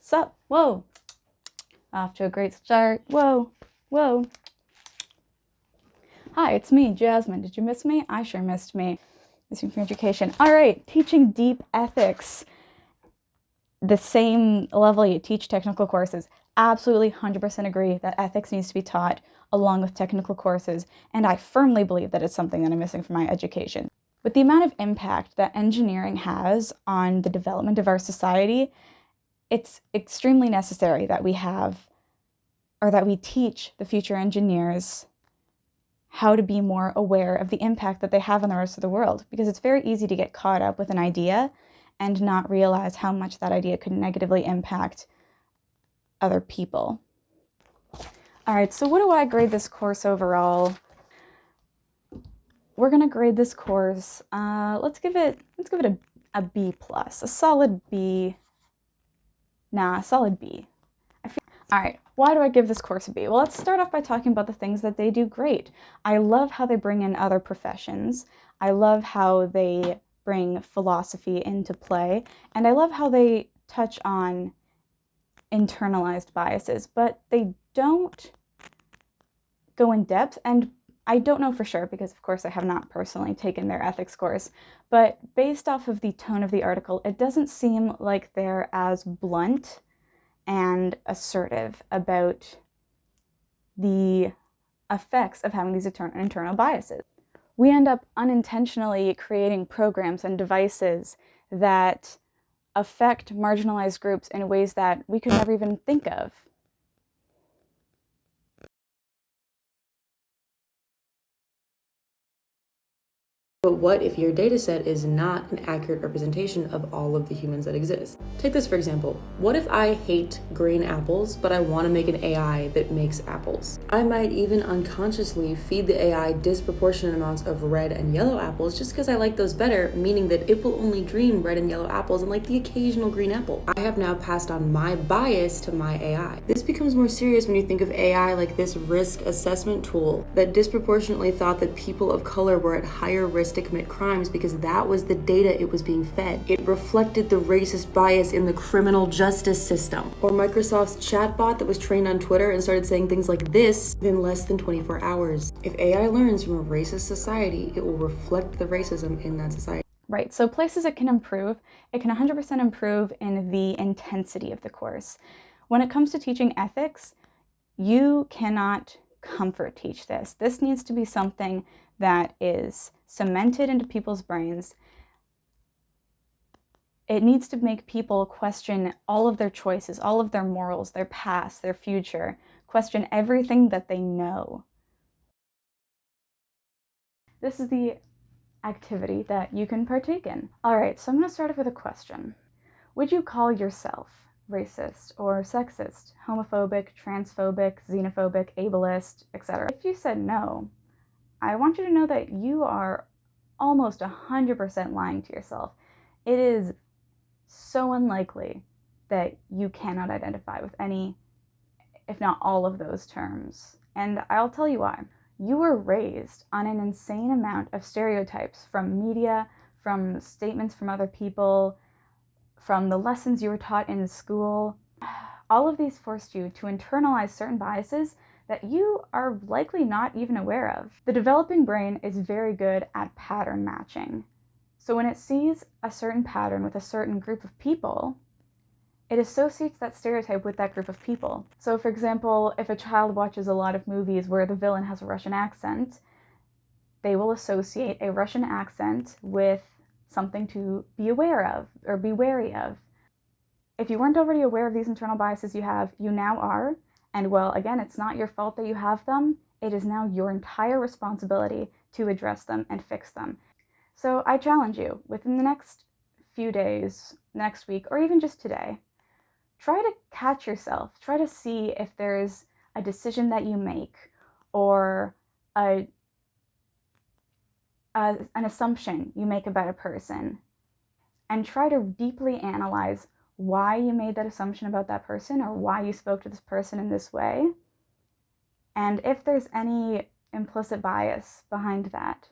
Sup? Whoa. Off to a great start. Whoa. Whoa. Hi, it's me, Jasmine. Did you miss me? I sure missed me. Missing from education. All right, teaching deep ethics. The same level you teach technical courses. Absolutely 100% agree that ethics needs to be taught along with technical courses, and I firmly believe that it's something that I'm missing from my education. With the amount of impact that engineering has on the development of our society, it's extremely necessary that we have, or that we teach the future engineers how to be more aware of the impact that they have on the rest of the world, because it's very easy to get caught up with an idea and not realize how much that idea could negatively impact other people. All right, so what do I grade this course overall? We're gonna grade this course, let's give it a B+, a solid B. Nah, a solid B. All right, why do I give this course a B? Well, let's start off by talking about the things that they do great. I love how they bring in other professions. I love how they bring philosophy into play. And I love how they touch on internalized biases, but they don't go in depth. And I don't know for sure, because of course I have not personally taken their ethics course, but based off of the tone of the article, it doesn't seem like they're as blunt and assertive about the effects of having these internal biases. We end up unintentionally creating programs and devices that affect marginalized groups in ways that we could never even think of. But what if your data set is not an accurate representation of all of the humans that exist? Take this for example. What if I hate green apples, but I want to make an AI that makes apples? I might even unconsciously feed the AI disproportionate amounts of red and yellow apples just because I like those better, meaning that it will only dream red and yellow apples and like the occasional green apple. I have now passed on my bias to my AI. This becomes more serious when you think of AI like this risk assessment tool that disproportionately thought that people of color were at higher risk to commit crimes because that was the data it was being fed. It reflected the racist bias in the criminal justice system. Or Microsoft's chatbot that was trained on Twitter and started saying things like this in less than 24 hours. If AI learns from a racist society, it will reflect the racism in that society. Right, so places it can 100% improve in the intensity of the course. When it comes to teaching ethics, you cannot comfort teach this. This needs to be something that is cemented into people's brains. It needs to make people question all of their choices, all of their morals, their past, their future, question everything that they know. This is the activity that you can partake in. All right, so I'm going to start off with a question. Would you call yourself racist or sexist, homophobic, transphobic, xenophobic, ableist, etc.? If you said no, I want you to know that you are almost 100% lying to yourself. It is so unlikely that you cannot identify with any, if not all of those terms. And I'll tell you why. You were raised on an insane amount of stereotypes from media, from statements from other people, from the lessons you were taught in school. All of these forced you to internalize certain biases that you are likely not even aware of. The developing brain is very good at pattern matching. So when it sees a certain pattern with a certain group of people, it associates that stereotype with that group of people. So for example, if a child watches a lot of movies where the villain has a Russian accent, they will associate a Russian accent with something to be aware of or be wary of. If you weren't already aware of these internal biases you have, you now are. And well, again, it's not your fault that you have them. It is now your entire responsibility to address them and fix them. So I challenge you, within the next few days, next week, or even just today, try to catch yourself. Try to see if there's a decision that you make or an assumption you make about a person, and try to deeply analyze why you made that assumption about that person or why you spoke to this person in this way, and if there's any implicit bias behind that.